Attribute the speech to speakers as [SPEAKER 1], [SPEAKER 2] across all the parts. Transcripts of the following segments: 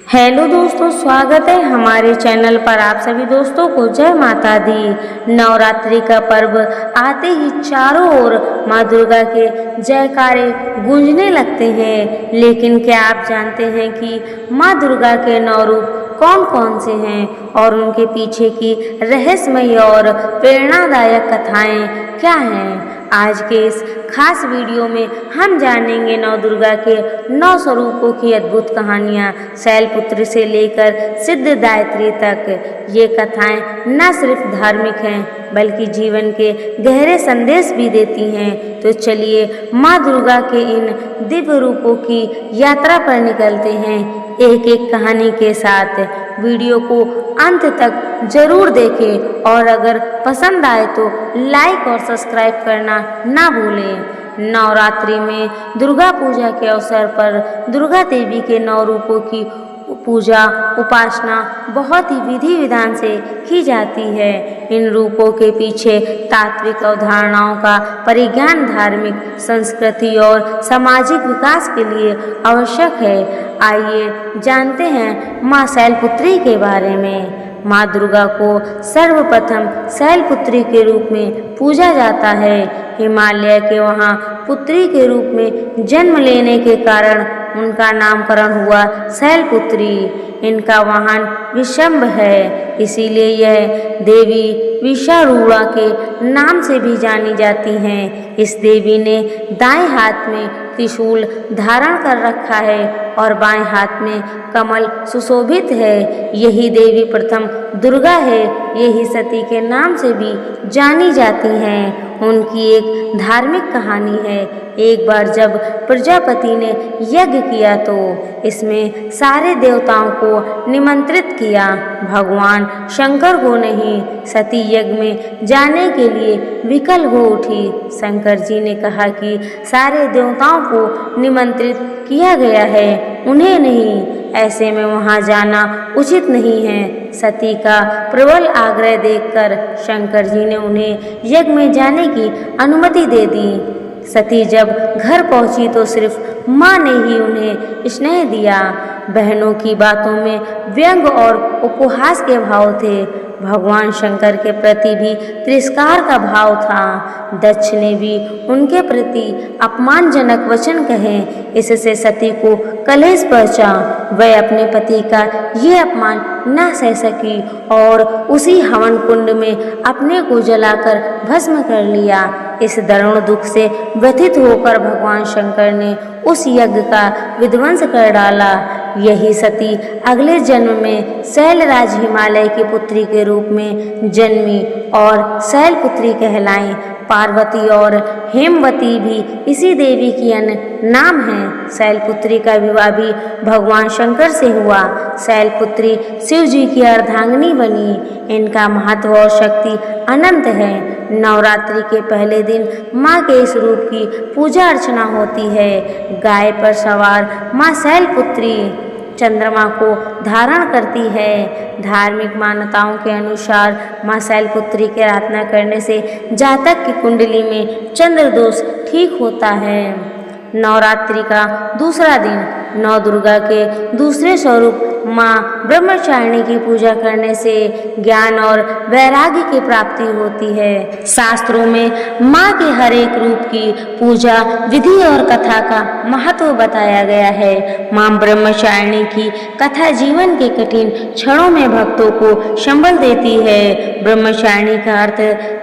[SPEAKER 1] Hello दोस्तों, स्वागत है हमारे चैनल पर। आप सभी दोस्तों को जय माता दी। नवरात्रि का पर्व आते ही चारों ओर माँ दुर्गा के जयकारे गूंजने लगते हैं। लेकिन क्या आप जानते हैं कि माँ दुर्गा के 9 रूप कौन कौन से हैं और उनके पीछे की रहस्यमयी और प्रेरणादायक कथाएं क्या हैं? आज के इस खास वीडियो में हम जानेंगे नौ दुर्गा के 9 स्वरूपों की अद्भुत कहानियाँ, शैलपुत्री से लेकर सिद्धिदात्री तक। ये कथाएं न सिर्फ धार्मिक हैं बल्कि जीवन के गहरे संदेश भी देती हैं। तो चलिए माँ दुर्गा के इन दिव्य रूपों की यात्रा पर निकलते हैं, एक एक कहानी के साथ। वीडियो को अंत तक जरूर देखें और अगर पसंद आए तो लाइक और सब्सक्राइब करना ना भूलें। नवरात्रि में दुर्गा पूजा के अवसर पर दुर्गा देवी के 9 रूपों की पूजा उपासना बहुत ही विधि विधान से की जाती है। इन रूपों के पीछे तात्विक अवधारणाओं का परिज्ञान धार्मिक, संस्कृति और सामाजिक विकास के लिए आवश्यक है। आइए जानते हैं माँ शैलपुत्री के बारे में। माँ दुर्गा को सर्वप्रथम शैलपुत्री के रूप में पूजा जाता है। हिमालय के वहाँ पुत्री के रूप में जन्म लेने के कारण उनका नामकरण हुआ शैलपुत्री। इनका वाहन विषंभ है, इसीलिए यह देवी विषारूढ़ा के नाम से भी जानी जाती हैं। इस देवी ने दाएं हाथ में त्रिशूल धारण कर रखा है और बाएं हाथ में कमल सुशोभित है। यही देवी प्रथम दुर्गा है, यही सती के नाम से भी जानी जाती हैं। उनकी एक धार्मिक कहानी है। एक बार जब प्रजापति ने यज्ञ किया तो इसमें सारे देवताओं को निमंत्रित किया, भगवान शंकर को नहीं। सती यज्ञ में जाने के लिए विकल हो उठी। शंकर जी ने कहा कि सारे देवताओं को निमंत्रित किया गया है, उन्हें नहीं, ऐसे में वहां जाना उचित नहीं है। सती का प्रबल आग्रह देखकर शंकर जी ने उन्हें यज्ञ में जाने की अनुमति दे दी। सती जब घर पहुंची तो सिर्फ माँ ने ही उन्हें स्नेह दिया। बहनों की बातों में व्यंग और उपहास के भाव थे। भगवान शंकर के प्रति भी तिरस्कार का भाव था। दक्ष ने भी उनके प्रति अपमानजनक वचन कहे। इससे सती को कलेश पहुंचा। वह अपने पति का ये अपमान न सह सकी और उसी हवन कुंड में अपने को जलाकर भस्म कर लिया। इस दारुण दुख से व्यथित होकर भगवान शंकर ने उस यज्ञ का विध्वंस कर डाला। यही सती अगले जन्म में शैलराज हिमालय की पुत्री के रूप में जन्मी और शैलपुत्री कहलाई। पार्वती और हेमवती भी इसी देवी की अन्य नाम हैं। शैलपुत्री का विवाह भी भगवान शंकर से हुआ। शैलपुत्री शिव जी की अर्धांगिनी बनी। इनका महत्व और शक्ति अनंत है। नवरात्रि के पहले दिन माँ के इस रूप की पूजा अर्चना होती है। गाय पर सवार माँ शैलपुत्री चंद्रमा को धारण करती है। धार्मिक मान्यताओं के अनुसार माँ शैलपुत्री की आराधना करने से जातक की कुंडली में चंद्र दोष ठीक होता है। नवरात्रि का दूसरा दिन नौ दुर्गा के दूसरे स्वरूप माँ ब्रह्मचारिणी की पूजा करने से ज्ञान और वैराग्य की प्राप्ति होती है। शास्त्रों में माँ के हर एक रूप की पूजा विधि और कथा का महत्व बताया गया है। माँ ब्रह्मचारिणी की कथा जीवन के कठिन क्षणों में भक्तों को संबल देती है। ब्रह्मचारिणी का अर्थ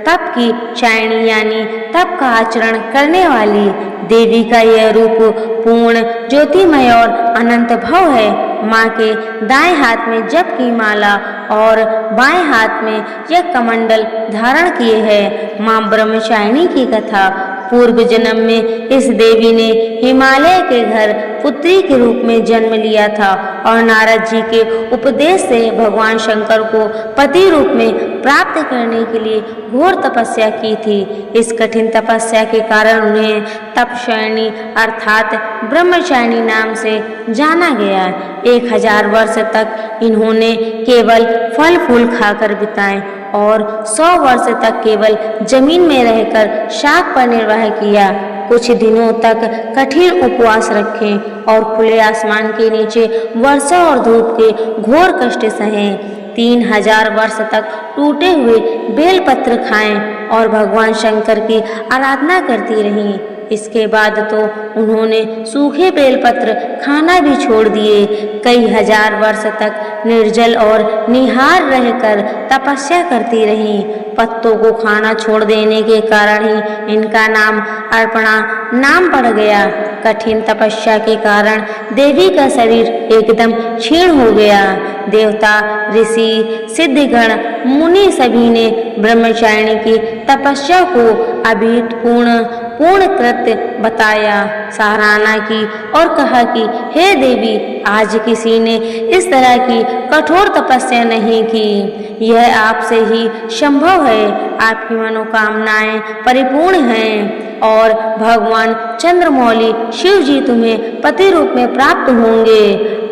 [SPEAKER 1] तप की चारिणी यानी तप का आचरण करने वाली। देवी का यह रूप पूर्ण ज्योतिमय और अनंत भव है। माँ के दाएं हाथ में जप की माला और बाएं हाथ में यज्ञ कमंडल धारण किए हैं। माँ ब्रह्मचारिणी की कथा। पूर्व जन्म में इस देवी ने हिमालय के घर पुत्री के रूप में जन्म लिया था और नारद जी के उपदेश से भगवान शंकर को पति रूप में प्राप्त करने के लिए घोर तपस्या की थी। इस कठिन तपस्या के कारण उन्हें तपस्विनी अर्थात ब्रह्मचारिणी नाम से जाना गया। 1000 वर्ष तक इन्होंने केवल फल फूल खाकर बिताए और 100 वर्ष तक केवल जमीन में रहकर शाक पर निर्वाह किया। कुछ दिनों तक कठिन उपवास रखें और खुले आसमान के नीचे वर्षा और धूप के घोर कष्ट सहें। 3000 वर्ष तक टूटे हुए बेलपत्र खाएं और भगवान शंकर की आराधना करती रहीं। इसके बाद तो उन्होंने सूखे बेलपत्र खाना भी छोड़ दिए। कई हजार वर्ष तक निर्जल और निहार रहकर तपस्या करती रहीं। पत्तों को खाना छोड़ देने के कारण ही इनका नाम अर्पणा नाम पड़ गया। कठिन तपस्या के कारण देवी का शरीर एकदम क्षीण हो गया। देवता, ऋषि, सिद्धगण, मुनि सभी ने ब्रह्मचारिणी की तपस्या को अभूतपूर्ण पूर्ण कृत्य बताया, सराहना की और कहा कि हे देवी, आज किसी ने इस तरह की कठोर तपस्या नहीं की। यह आपसे ही संभव है। आपकी मनोकामनाएं परिपूर्ण हैं और भगवान चंद्रमौली शिव जी तुम्हें पति रूप में प्राप्त होंगे।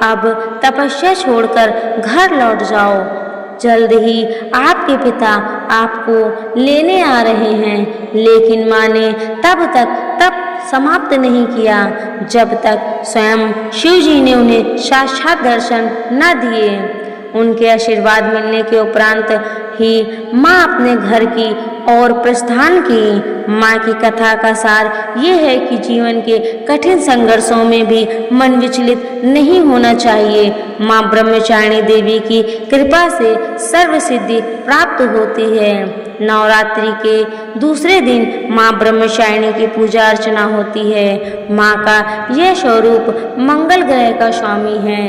[SPEAKER 1] अब तपस्या छोड़कर घर लौट जाओ। जल्द ही आपके पिता आपको लेने आ रहे हैं। लेकिन माँ ने तब तक तप समाप्त नहीं किया जब तक स्वयं शिव जी ने उन्हें साक्षात दर्शन न दिए। उनके आशीर्वाद मिलने के उपरांत ही माँ अपने घर की ओर प्रस्थान की। माँ की कथा का सार ये है कि जीवन के कठिन संघर्षों में भी मन विचलित नहीं होना चाहिए। माँ ब्रह्मचारिणी देवी की कृपा से सर्व सिद्धि प्राप्त होती है। नवरात्रि के दूसरे दिन माँ ब्रह्मचारिणी की पूजा अर्चना होती है। माँ का यह स्वरूप मंगल ग्रह का स्वामी है।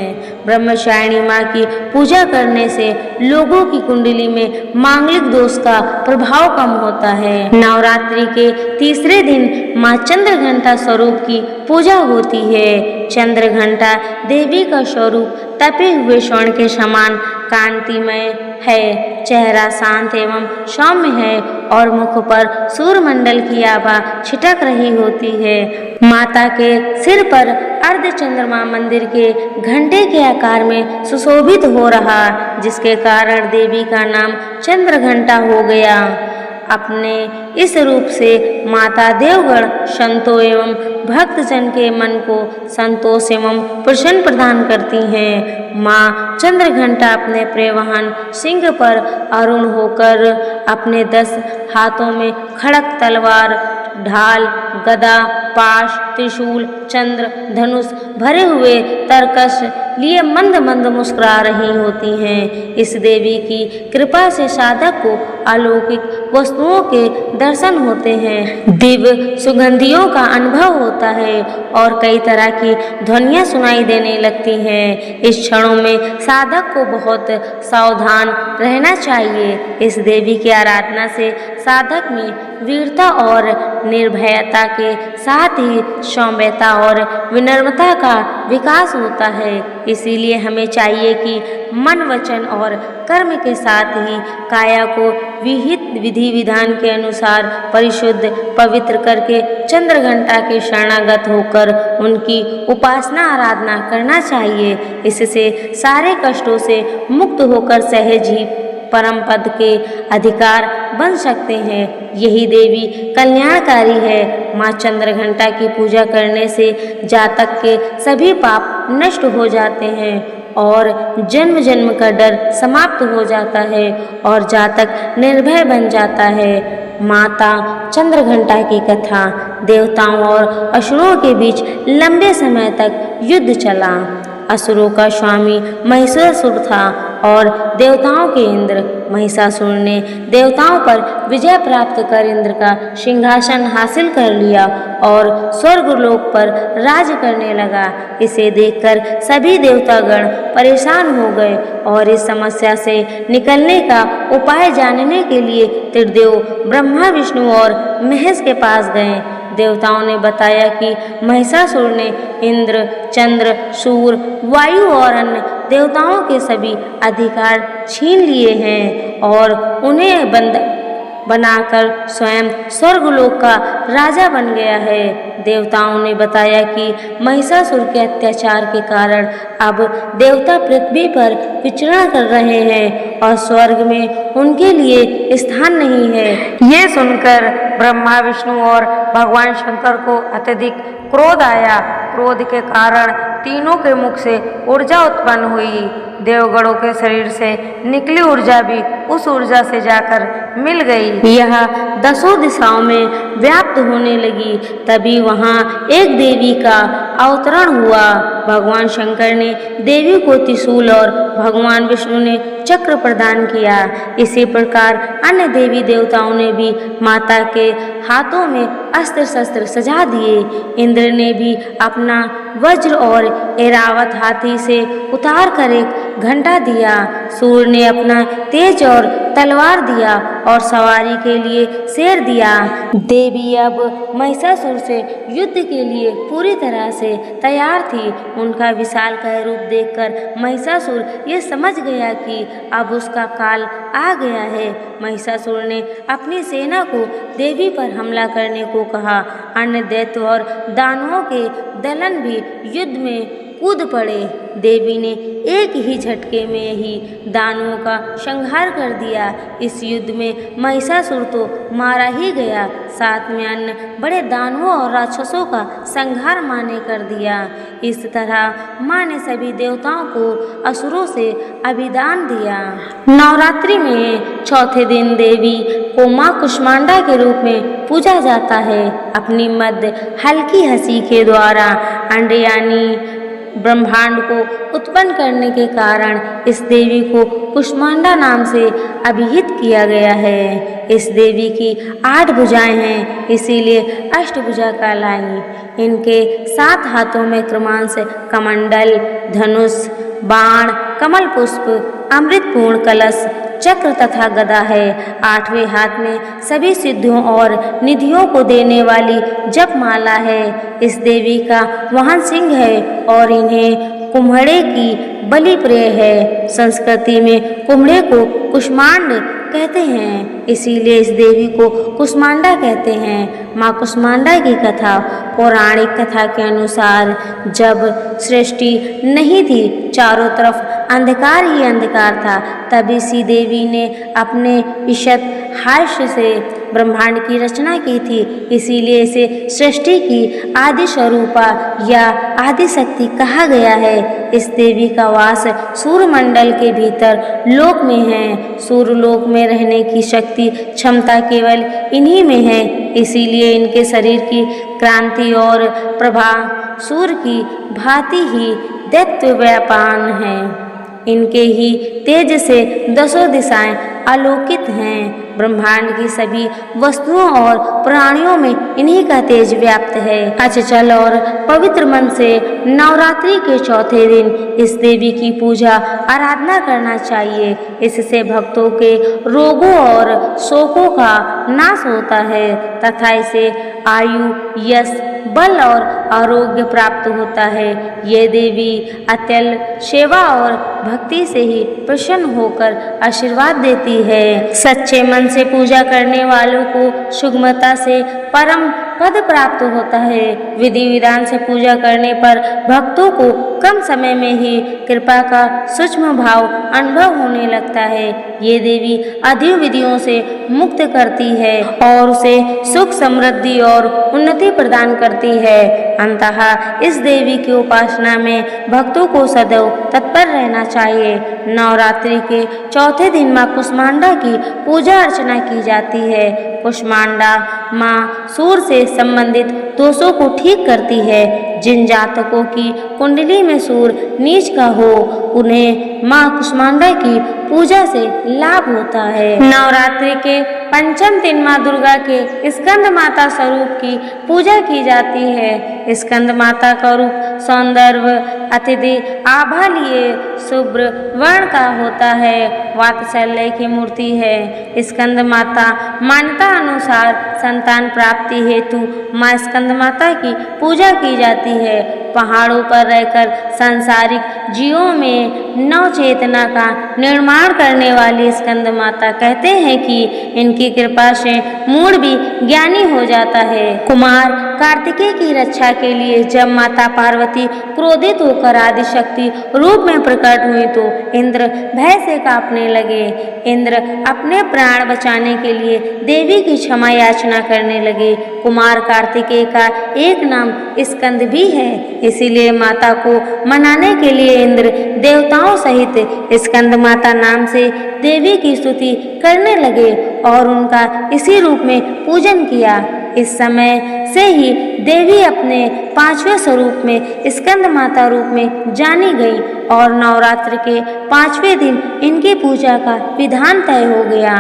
[SPEAKER 1] ब्रह्मचारिणी माँ की पूजा करने से लोगों की कुंडली में मांगलिक दोष का प्रभाव कम होता है। नवरात्रि के तीसरे दिन माँ चंद्रघंटा स्वरूप की पूजा होती है। चंद्रघंटा देवी का स्वरूप तपे हुए स्वर्ण के समान कांतिमय है। चेहरा शांत एवं सौम्य है और मुख पर सूर्यमंडल की आभा छिटक रही होती है। माता के सिर पर अर्ध चंद्रमा मंदिर के घंटे के आकार में सुशोभित हो रहा, जिसके कारण देवी का नाम चंद्रघंटा हो गया। अपने इस रूप से माता देवगण संतों एवं भक्तजन के मन को संतोष एवं प्रसन्न प्रदान करती हैं। माँ चंद्रघंटा अपने प्रियवाहन सिंह पर आरूढ़ होकर अपने 10 हाथों में खड़ग, तलवार, ढाल, गदा, पाश, त्रिशूल, चंद्र, धनुष भरे हुए तरकश लिए मंद मंद मुस्कुरा रही होती हैं। इस देवी की कृपा से साधक को अलौकिक वस्तुओं के दर्शन होते हैं, दिव्य सुगंधियों का अनुभव होता है और कई तरह की ध्वनियाँ सुनाई देने लगती हैं। इस क्षणों में साधक को बहुत सावधान रहना चाहिए। इस देवी की आराधना से साधक में वीरता और निर्भयता के साथ ही सौम्यता और विनम्रता का विकास होता है। इसीलिए हमें चाहिए कि मन, वचन और कर्म के साथ ही काया को विहित विधि विधान के अनुसार परिशुद्ध पवित्र करके चंद्रघंटा के शरणागत होकर उनकी उपासना आराधना करना चाहिए। इससे सारे कष्टों से मुक्त होकर सहज ही परम पद के अधिकार बन सकते हैं। यही देवी कल्याणकारी है। माँ चंद्रघंटा की पूजा करने से जातक के सभी पाप नष्ट हो जाते हैं और जन्म जन्म का डर समाप्त हो जाता है और जातक निर्भय बन जाता है। माता चंद्रघंटा की कथा। देवताओं और असुरों के बीच लंबे समय तक युद्ध चला। असुरों का स्वामी महिषासुर था और देवताओं के इंद्र। महिषासुर ने देवताओं पर विजय प्राप्त कर इंद्र का सिंहासन हासिल कर लिया और स्वर्गलोक पर राज करने लगा। इसे देखकर सभी देवतागण परेशान हो गए और इस समस्या से निकलने का उपाय जानने के लिए त्रिदेव ब्रह्मा, विष्णु और महेश के पास गए। देवताओं ने बताया कि महिषासुर ने इंद्र, चंद्र, सूर्य, वायु और अन्य देवताओं के सभी अधिकार छीन लिए हैं और उन्हें बनाकर स्वयं स्वर्गलोक का राजा बन गया है। देवताओं ने बताया कि महिषासुर के अत्याचार के कारण अब देवता पृथ्वी पर विचरण कर रहे हैं और स्वर्ग में उनके लिए स्थान नहीं है।
[SPEAKER 2] ये सुनकर ब्रह्मा, विष्णु और भगवान शंकर को अत्यधिक क्रोध आया। क्रोध के कारण तीनों के मुख से ऊर्जा उत्पन्न हुई। देवगणों के शरीर से निकली ऊर्जा भी उस ऊर्जा से जाकर मिल गई।
[SPEAKER 1] यह 10 दिशाओं में व्याप्त होने लगी। तभी वहाँ एक देवी का अवतरण हुआ। भगवान शंकर ने देवी को त्रिशूल और भगवान विष्णु ने चक्र प्रदान किया। इसी प्रकार अन्य देवी देवताओं ने भी माता के हाथों में अस्त्र शस्त्र सजा दिए। इंद्र ने भी अपना वज्र और ऐरावत हाथी से उतार कर एक घंटा दिया। सूर्य ने अपना तेज और तलवार दिया और सवारी के लिए शेर दिया। देवी अब महिषासुर से युद्ध के लिए पूरी तरह से तैयार थी। उनका विशालकाय रूप देखकर महिषासुर ये समझ गया कि अब उसका काल आ गया है। महिषासुर ने अपनी सेना को देवी पर हमला करने को कहा। अन्य दैत्य और दानवों के दलन भी युद्ध में कूद पड़े। देवी ने एक ही झटके में ही दानवों का संहार कर दिया। इस युद्ध में महिषासुर तो मारा ही गया, साथ में अन्य बड़े दानवों और राक्षसों का संहार माँ ने कर दिया। इस तरह माँ ने सभी देवताओं को असुरों से अभिदान दिया। नवरात्रि में चौथे दिन देवी को माँ कुष्मांडा के रूप में पूजा जाता है। अपनी मध्य हल्की हंसी के द्वारा अंडे यानी ब्रह्मांड को उत्पन्न करने के कारण इस देवी को कुष्मांडा नाम से अभिहित किया गया है। इस देवी की 8 भुजाएं हैं, इसीलिए अष्टभुजा कहलाई। इनके 7 हाथों में क्रमांश कमंडल, धनुष, बाण, कमल पुष्प, अमृतपूर्ण कलश, चक्र तथा गदा है। 8वें हाथ में सभी सिद्धियों और निधियों को देने वाली जपमाला है। इस देवी का वाहन सिंह है और इन्हें कुम्हड़े की बलि प्रिय है। संस्कृति में कुम्हड़े को कुष्मांड कहते हैं, इसीलिए इस देवी को कुष्मांडा कहते हैं। माँ कुष्मांडा की कथा पौराणिक कथा के अनुसार जब सृष्टि नहीं थी, चारों तरफ अंधकार ही अंधकार था, तब इसी देवी ने अपने ईशत हास्य से ब्रह्मांड की रचना की थी। इसीलिए इसे सृष्टि की आदि स्वरूपा या आदि शक्ति कहा गया है। इस देवी का वास सूर्यमंडल के भीतर लोक में है। सूर्यलोक में रहने की शक्ति क्षमता केवल इन्हीं में है। इसीलिए इनके शरीर की क्रांति और प्रभा सूर्य की भांति ही दैत्य व्यापान है। इनके ही तेज से 10 दिशाएं आलोकित हैं। ब्रह्मांड की सभी वस्तुओं और प्राणियों में इन्हीं का तेज व्याप्त है। अचंचल और पवित्र मन से नवरात्रि के चौथे दिन इस देवी की पूजा आराधना करना चाहिए। इससे भक्तों के रोगों और शोकों का नाश होता है तथा इसे आयु, यश, बल और आरोग्य प्राप्त होता है। ये देवी अत्यल सेवा और भक्ति से ही प्रसन्न होकर आशीर्वाद देती है। सच्चे मन से पूजा करने वालों को सुगमता से परम पद प्राप्त होता है। विधि विधान से पूजा करने पर भक्तों को कम समय में ही कृपा का सूक्ष्म भाव अनुभव होने लगता है। ये देवी अधिक विधियों से मुक्त करती है और उसे सुख, समृद्धि और उन्नति प्रदान करती है। अंततः इस देवी की उपासना में भक्तों को सदैव तत्पर रहना चाहिए। नवरात्रि के चौथे दिन माँ कुष्मांडा की पूजा अर्चना की जाती है। कुष्मांडा माँ सूर्य से संबंधित दोषों को ठीक करती है। जिन जातकों की कुंडली में सूर्य नीच का हो, उन्हें माँ कुष्मांडा की पूजा से लाभ होता है। नवरात्रि के पंचम दिन माँ दुर्गा के स्कंद माता स्वरूप की पूजा की जाती है। स्कंद माता का रूप सौंदर्य अतिथि आभा लिए शुभ्र वर्ण का होता है। वात्सल्य की मूर्ति है। स्कंद माता मान्यता अनुसार संतान प्राप्ति हेतु माँ स्कंद माता की पूजा की जाती है। पहाड़ों पर रहकर सांसारिक जीवों में नव चेतना का निर्माण करने वाली स्कंद माता कहते हैं कि इनकी कृपा से मूढ़ भी ज्ञानी हो जाता है। कुमार कार्तिकेय की रक्षा के लिए जब माता पार्वती क्रोधित होकर आदिशक्ति रूप में प्रकट हुई तो इंद्र भय से कांपने लगे। इंद्र अपने प्राण बचाने के लिए देवी की क्षमा याचना करने लगे। कुमार कार्तिकेय का एक नाम स्कंद भी है, इसीलिए माता को मनाने के लिए इंद्र देवताओं सहित स्कंद माता नाम से देवी की स्तुति करने लगे और उनका इसी रूप में पूजन किया। इस समय से ही देवी अपने 5वें स्वरूप में स्कंद माता रूप में जानी गई और नवरात्र के 5वें दिन इनकी पूजा का विधान तय हो गया।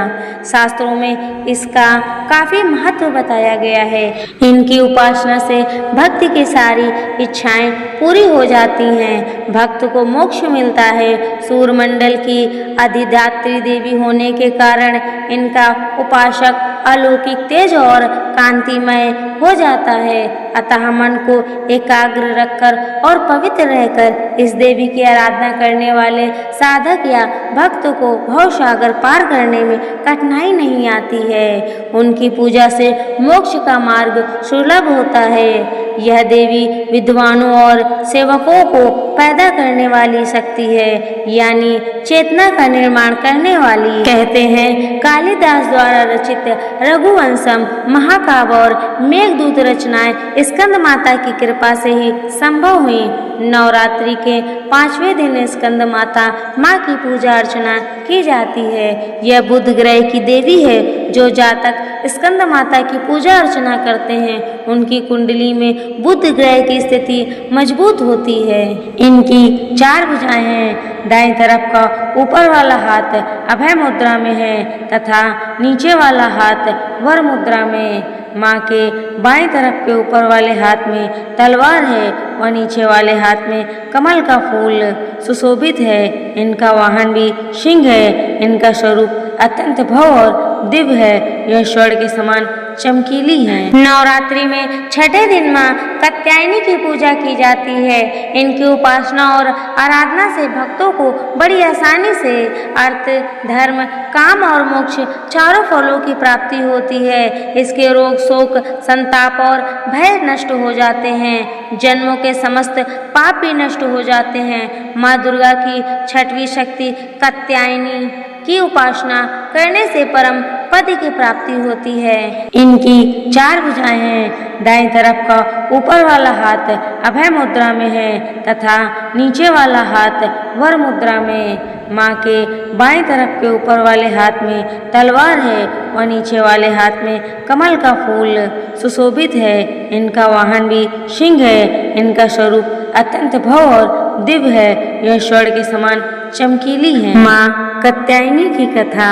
[SPEAKER 1] शास्त्रों में इसका काफी महत्व बताया गया है। इनकी उपासना से भक्ति की सारी इच्छाएं पूरी हो जाती हैं, भक्त को मोक्ष मिलता है। सूर्यमंडल की अधिदात्री देवी होने के कारण इनका उपासक अलौकिक तेज और कांतिमय हो जाता है। अतः मन को एकाग्र रखकर और पवित्र रहकर इस देवी की आराधना करने वाले साधक या भक्त को भवसागर पार करने में कठिनाई नहीं आती है। उनकी पूजा से मोक्ष का मार्ग सुलभ होता है। यह देवी विद्वानों और सेवकों को पैदा करने वाली शक्ति है, यानी चेतना का निर्माण करने वाली। कहते हैं कालिदास द्वारा रचित रघुवंशम, महाकाव्य और मेघदूत रचनाएं स्कंद माता की कृपा से ही संभव हुई। नवरात्रि के 5वें दिन स्कंद माता माँ की पूजा अर्चना की जाती है। यह बुध ग्रह की देवी है। जो जातक स्कंद माता की पूजा अर्चना करते हैं उनकी कुंडली में बुध ग्रह की स्थिति मजबूत होती है। इनकी 4 भुजाएं हैं। दाईं तरफ का ऊपर वाला हाथ अभय मुद्रा में है तथा नीचे वाला हाथ वर मुद्रा में। माँ के बाईं तरफ के ऊपर वाले हाथ में तलवार है और नीचे वाले हाथ में कमल का फूल सुशोभित है। इनका वाहन भी सिंह है। इनका स्वरूप अत्यंत भव्य और दिव्य है। यह स्वर्ण के समान चमकीली है। नवरात्रि में छठे दिन माँ कात्यायनी की पूजा की जाती है। इनकी उपासना और आराधना से भक्तों को बड़ी आसानी से अर्थ, धर्म, काम और मोक्ष चारों फलों की प्राप्ति होती है। इसके रोग, शोक, संताप और भय नष्ट हो जाते हैं। जन्मों के समस्त पाप भी नष्ट हो जाते हैं। माँ दुर्गा की 6वीं शक्ति कात्यायनी की उपासना करने से परम पद की प्राप्ति होती है। इनकी 4 भुजाएं हैं। दाईं तरफ का ऊपर वाला हाथ अभय मुद्रा में है तथा नीचे वाला हाथ वर मुद्रा में। माँ के बाईं तरफ के ऊपर वाले हाथ में तलवार है और नीचे वाले हाथ में कमल का फूल सुशोभित है। इनका वाहन भी सिंह है। इनका स्वरूप अत्यंत भव्य और दिव्य है। यह स्वर्ण के समान चमकीली है। माँ कात्यायनी की कथा।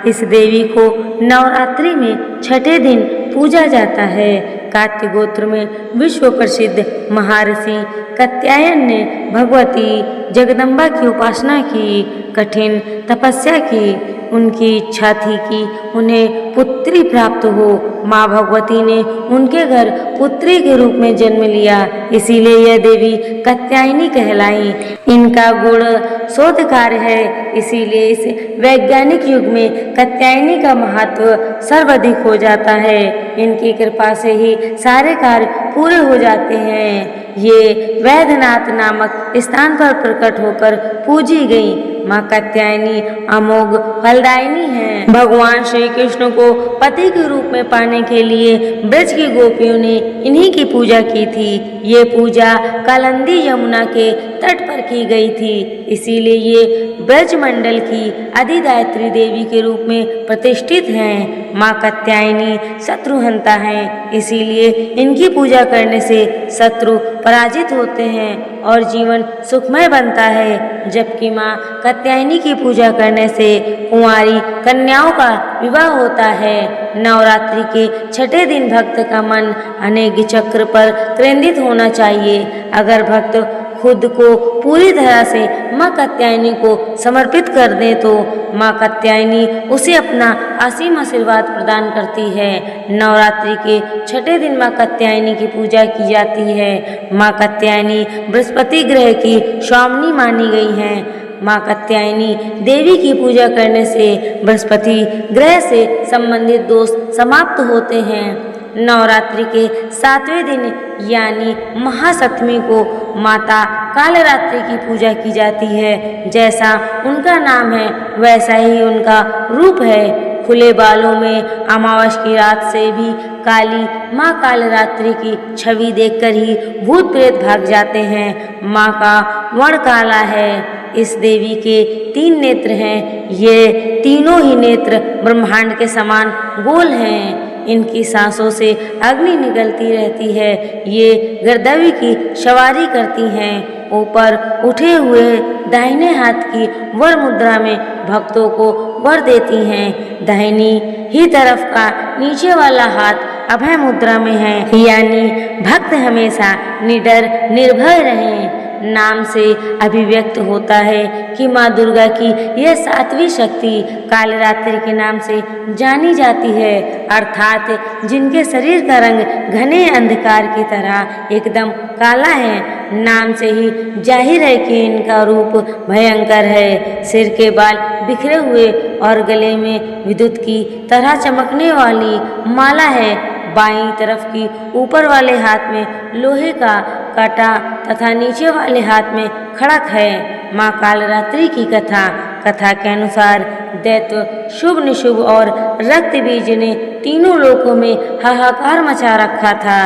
[SPEAKER 1] इस देवी को नवरात्रि में छठे दिन पूजा जाता है। कात्य गोत्र में विश्व प्रसिद्ध महर्षि कात्यायन ने भगवती जगदम्बा की उपासना की, कठिन तपस्या की। उनकी इच्छा थी कि उन्हें पुत्री प्राप्त हो। माँ भगवती ने उनके घर पुत्री के रूप में जन्म लिया, इसीलिए यह देवी कात्यायनी कहलाई। इनका गुण शोध कार्य है, इसीलिए इस वैज्ञानिक युग में कात्यायनी का महत्व सर्वाधिक हो जाता है। इनकी कृपा से ही सारे कार्य पूरे हो जाते हैं। ये वैद्यनाथ नामक स्थान पर प्रकट होकर पूजी गई। माँ कात्यायनी अमोघ फलदायिनी है। भगवान श्री कृष्ण को पति के रूप में पाने के लिए ब्रज की गोपियों ने इन्हीं की पूजा की थी। ये पूजा कालिंदी यमुना के तट पर की गई थी, इसीलिए ये ब्रज मंडल की अधिदात्री देवी के रूप में प्रतिष्ठित हैं। माँ कात्यायनी शत्रुहंता हैं, इसीलिए इनकी पूजा करने से शत्रु पराजित होते हैं और जीवन सुखमय बनता है। जबकि माँ कात्यायनी की पूजा करने से कुंवारी कन्याओं का विवाह होता है। नवरात्रि के छठे दिन भक्त का मन अनेक चक्र पर केंद्रित होना चाहिए। अगर भक्त खुद को पूरी तरह से माँ कात्यायनी को समर्पित कर दे तो माँ कात्यायनी उसे अपना असीम आशीर्वाद प्रदान करती है। नवरात्रि के छठे दिन माँ कात्यायनी की पूजा की जाती है। माँ कात्यायनी बृहस्पति ग्रह की स्वामिनी मानी गई हैं। माँ कात्यायनी देवी की पूजा करने से बृहस्पति ग्रह से संबंधित दोष समाप्त होते हैं। नवरात्रि के 7वें दिन यानी महासप्तमी को माता कालरात्रि की पूजा की जाती है। जैसा उनका नाम है वैसा ही उनका रूप है। खुले बालों में अमावस की रात से भी काली माँ कालरात्रि की छवि देखकर ही भूत प्रेत भाग जाते हैं। माँ का वर्ण काला है। इस देवी के 3 नेत्र हैं। ये तीनों ही नेत्र ब्रह्मांड के समान गोल हैं। इनकी सांसों से अग्नि निकलती रहती है। ये गर्दभी की सवारी करती हैं। ऊपर उठे हुए दाहिने हाथ की वर मुद्रा में भक्तों को वर देती हैं। दाहिनी ही तरफ का नीचे वाला हाथ अभय मुद्रा में है, यानी भक्त हमेशा निडर निर्भय रहें। नाम से अभिव्यक्त होता है कि माँ दुर्गा की यह 7वीं शक्ति कालरात्रि के नाम से जानी जाती है, अर्थात जिनके शरीर का रंग घने अंधकार की तरह एकदम काला है। नाम से ही जाहिर है कि इनका रूप भयंकर है। सिर के बाल बिखरे हुए और गले में विद्युत की तरह चमकने वाली माला है। बाईं तरफ की ऊपर वाले हाथ में लोहे का कांटा तथा नीचे वाले हाथ में खड़क है। माँ कालरात्रि की कथा के अनुसार दैत्य शुभ निशुभ और रक्त बीज ने तीनों लोकों में हाहाकार मचा रखा था।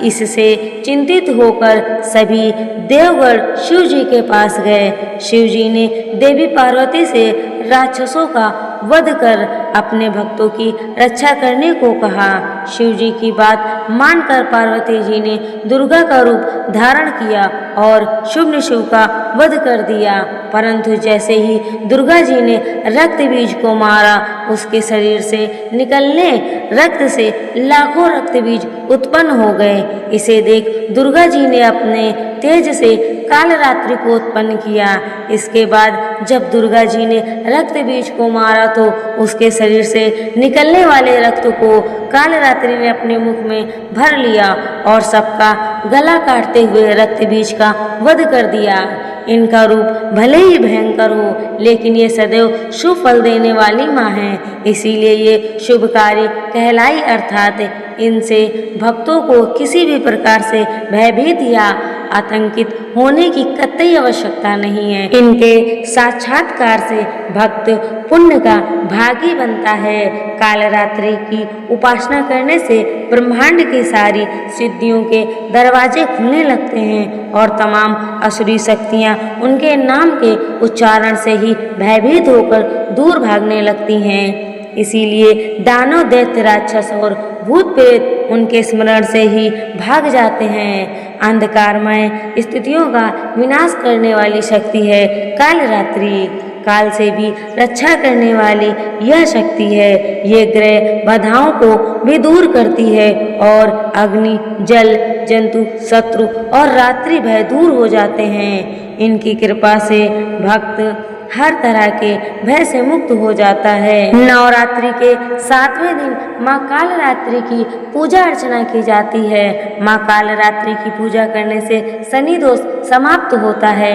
[SPEAKER 1] इससे चिंतित होकर सभी देवगण शिव जी के पास गए। शिव जी ने देवी पार्वती से राक्षसों का वध कर अपने भक्तों की रक्षा करने को कहा। शिव जी की बात मानकर पार्वती जी ने दुर्गा का रूप धारण किया और शुभ निशुभ का वध कर दिया। परंतु जैसे ही दुर्गा जी ने रक्त बीज को मारा, उसके शरीर से निकलने रक्त से लाखों रक्त बीज उत्पन्न हो गए। इसे देख दुर्गा जी ने अपने तेज से कालरात्रि को उत्पन्न किया। इसके बाद जब दुर्गा जी ने रक्त बीज को मारा तो उसके शरीर से निकलने वाले रक्त को कालरात्रि ने अपने मुख में भर लिया और सबका गला काटते हुए रक्त बीज का वध कर दिया। इनका रूप भले ही भयंकर हो, लेकिन ये सदैव शुभ फल देने वाली माँ है, इसीलिए ये शुभकारी कहलाई, अर्थात इनसे भक्तों को किसी भी प्रकार से भयभीत या आतंकित होने की कतई आवश्यकता नहीं है। इनके साक्षात्कार से भक्त पुण्य का भागी बनता है। कालरात्रि की उपासना करने से ब्रह्मांड की सारी सिद्धियों के दरवाजे खुलने लगते हैं और तमाम असुरी शक्तियाँ उनके नाम के उच्चारण से ही भयभीत होकर दूर भागने लगती हैं। इसीलिए दानव दैत्य राक्षस और भूत प्रेत उनके स्मरण से ही भाग जाते हैं। अंधकारमय स्थितियों का विनाश करने वाली शक्ति है कालरात्रि। काल से भी रक्षा करने वाली यह शक्ति है। ये ग्रह बाधाओं को भी दूर करती है और अग्नि, जल, जंतु, शत्रु और रात्रि भय दूर हो जाते हैं। इनकी कृपा से भक्त हर तरह के भय से मुक्त हो जाता है। नवरात्रि के 7वें दिन माँ कालरात्रि की पूजा अर्चना की जाती है। माँ कालरात्रि की पूजा करने से शनि दोष समाप्त होता है।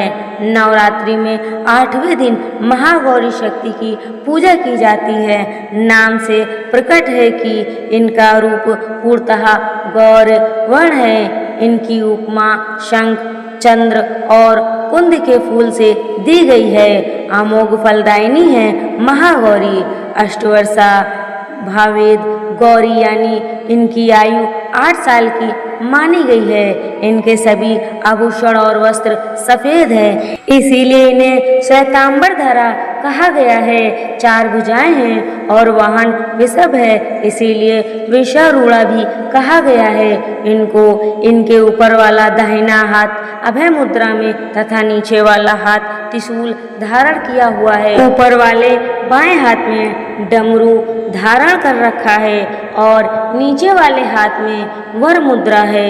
[SPEAKER 1] नवरात्रि में 8वें दिन महागौरी शक्ति की पूजा की जाती है। नाम से प्रकट है कि इनका रूप पूर्णतः गौर वर्ण है। इनकी उपमा शंख, चंद्र और कुंद के फूल से दी गई है। अमोघ फलदायिनी है महागौरी। अष्टवर्षा भावेद गौरी यानी इनकी आयु 8 साल की मानी गई है। इनके सभी आभूषण और वस्त्र सफेद है, इसीलिए इन्हें श्वेतांबर धरा कहा गया है। 4 भुजाएं हैं और वाहन वृषभ है, इसीलिए वृषारूढ़ा भी कहा गया है। इनको इनके ऊपर वाला दाहिना हाथ अभय मुद्रा में तथा नीचे वाला हाथ त्रिशूल धारण किया हुआ है। ऊपर वाले बाएं हाथ में डमरू धारण कर रखा है और नीचे वाले हाथ में वर मुद्रा है।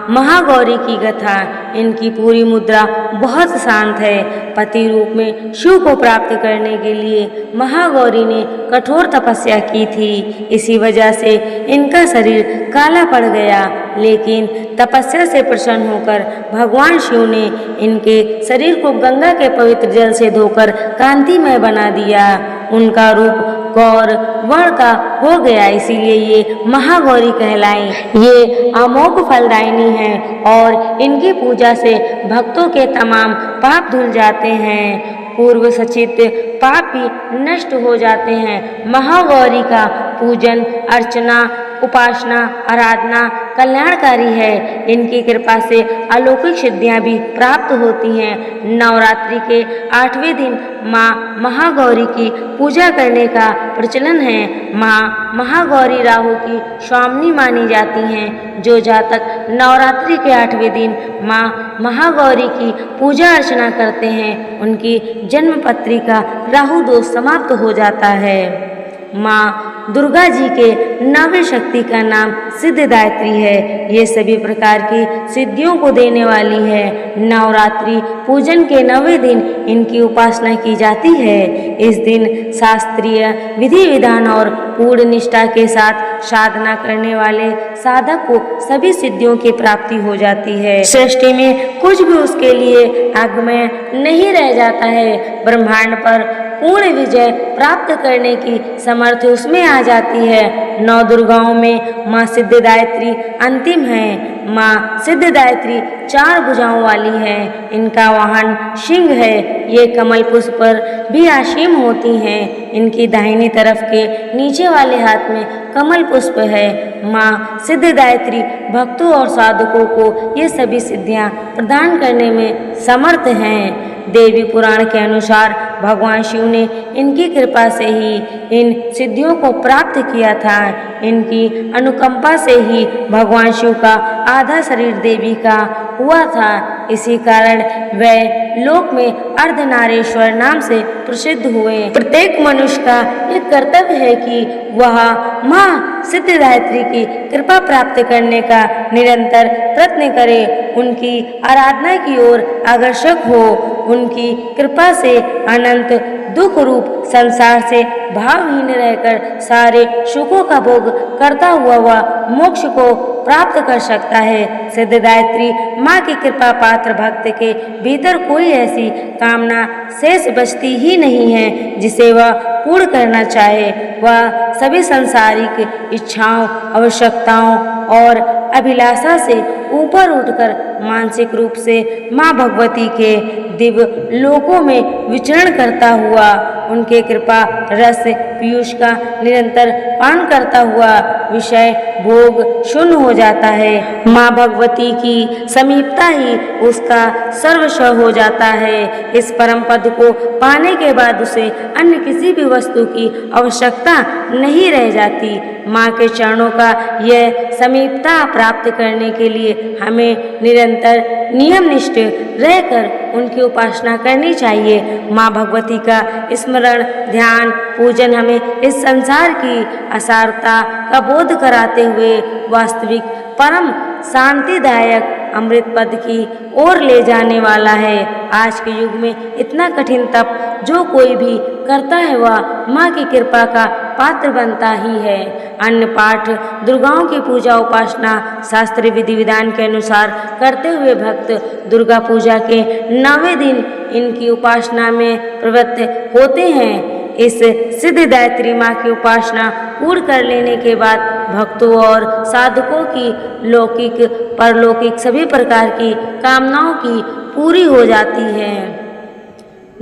[SPEAKER 1] महागौरी की गाथा। इनकी पूरी मुद्रा बहुत शांत है। पति रूप में शिव को प्राप्त करने के लिए महागौरी ने कठोर तपस्या की थी। इसी वजह से इनका शरीर काला पड़ गया, लेकिन तपस्या से प्रसन्न होकर भगवान शिव ने इनके शरीर को गंगा के पवित्र जल से धोकर कांतिमय बना दिया। उनका रूप गौर वर्ण का हो गया, इसीलिए ये महागौरी कहलाएं। ये अमोघ फलदायिनी हैं और इनकी पूजा से भक्तों के तमाम पाप धुल जाते हैं, पूर्व सचित पाप भी नष्ट हो जाते हैं। महागौरी का पूजन अर्चना उपासना आराधना कल्याणकारी है। इनकी कृपा से अलौकिक सिद्धियां भी प्राप्त होती हैं। नवरात्रि के 8वें दिन माँ महागौरी की पूजा करने का प्रचलन है। माँ महागौरी राहु की स्वामिनी मानी जाती हैं। जो जातक नवरात्रि के 8वें दिन माँ महागौरी की पूजा अर्चना करते हैं, उनकी जन्म पत्रिका राहु दोष समाप्त हो जाता है। माँ दुर्गा जी के 9वें शक्ति का नाम सिद्धिदात्री है। ये सभी प्रकार की सिद्धियों को देने वाली है। नवरात्रि पूजन के 9वें दिन इनकी उपासना की जाती है। इस दिन शास्त्रीय विधि विधान और पूर्ण निष्ठा के साथ साधना करने वाले साधक को सभी सिद्धियों की प्राप्ति हो जाती है। सृष्टि में कुछ भी उसके लिए अगम्य नहीं रह जाता है। ब्रह्मांड पर पूर्ण विजय प्राप्त करने की समर्थ उसमें आ जाती है। 9 दुर्गाओं में माँ सिद्धिदात्री अंतिम है। माँ सिद्धिदात्री 4 भुजाओं वाली है। इनका वाहन सिंह है। ये कमल पुष्प पर भी आसीन होती हैं। इनकी दाहिनी तरफ के नीचे वाले हाथ में कमल पुष्प है। माँ सिद्धिदात्री भक्तों और साधकों को ये सभी सिद्धियाँ प्रदान करने में समर्थ हैं। देवी पुराण के अनुसार भगवान शिव ने इनकी कृपा से ही इन सिद्धियों को प्राप्त किया था। इनकी अनुकंपा से ही भगवान शिव का आधा शरीर देवी का हुआ था। इसी कारण वे लोक में अर्धनारेश्वर नाम से प्रसिद्ध हुए। प्रत्येक मनुष्य का ये कर्तव्य है कि वह माँ सिद्धिदात्री की कृपा प्राप्त करने का निरंतर प्रयत्न करे, उनकी आराधना की ओर आकर्षक हो। उनकी कृपा से अनंत दुख रूप संसार से भावहीन रहकर सारे सुखों का भोग करता हुआ वह मोक्ष को प्राप्त कर सकता है। सिद्धिदात्री माँ की कृपा पात्र भक्त के भीतर कोई ऐसी कामना शेष बचती ही नहीं है जिसे वह पूर्ण करना चाहे। वह सभी सांसारिक इच्छाओं आवश्यकताओं और अभिलाषा से ऊपर उठकर मानसिक रूप से माँ भगवती के दिव्य लोकों में विचरण करता हुआ उनके कृपा रस पीयूष का निरंतर पान करता हुआ विषय भोग शून्य हो जाता है। माँ भगवती की समीपता ही उसका सर्वस्व हो जाता है। इस परम पद को पाने के बाद उसे अन्य किसी भी वस्तु की आवश्यकता नहीं रह जाती। माँ के चरणों का यह समीपता प्राप्त करने के लिए हमें निरंतर नियमनिष्ठ रहकर उनकी उपासना करनी चाहिए। माँ भगवती का स्मरण ध्यान पूजन हमें इस संसार की असारता का बोध कराते हुए वास्तविक परम शांतिदायक अमृत पद की ओर ले जाने वाला है। आज के युग में इतना कठिन तप जो कोई भी करता है वह माँ की कृपा का पात्र बनता ही है। अन्य पाठ दुर्गाओं की पूजा उपासना शास्त्रीय विधि विधान के अनुसार करते हुए भक्त दुर्गा पूजा के 9वें दिन इनकी उपासना में प्रवृत्त होते हैं। इस सिद्धिदात्री माँ की उपासना पूर्ण कर लेने के बाद भक्तों और साधकों की लौकिक परलौकिक सभी प्रकार की कामनाओं की पूरी हो जाती है।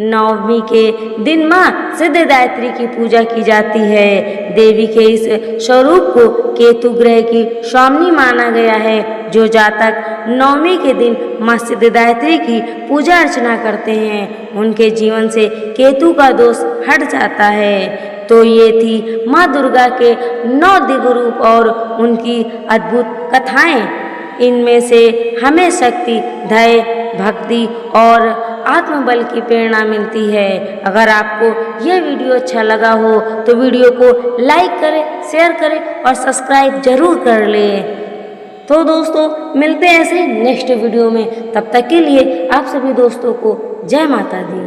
[SPEAKER 1] नवमी के दिन माँ सिद्धिदात्री की पूजा की जाती है। देवी के इस स्वरूप को केतु ग्रह की स्वामिनी माना गया है। जो जातक नवमी के दिन माँ सिद्धिदात्री की पूजा अर्चना करते हैं उनके जीवन से केतु का दोष हट जाता है। तो ये थी माँ दुर्गा के 9 दिव्य रूप और उनकी अद्भुत कथाएं। इनमें से हमें शक्ति धैर्य भक्ति और आत्मबल की प्रेरणा मिलती है। अगर आपको यह वीडियो अच्छा लगा हो तो वीडियो को लाइक करें, शेयर करें और सब्सक्राइब जरूर कर लें। तो दोस्तों मिलते हैं ऐसे नेक्स्ट वीडियो में। तब तक के लिए आप सभी दोस्तों को जय माता दी।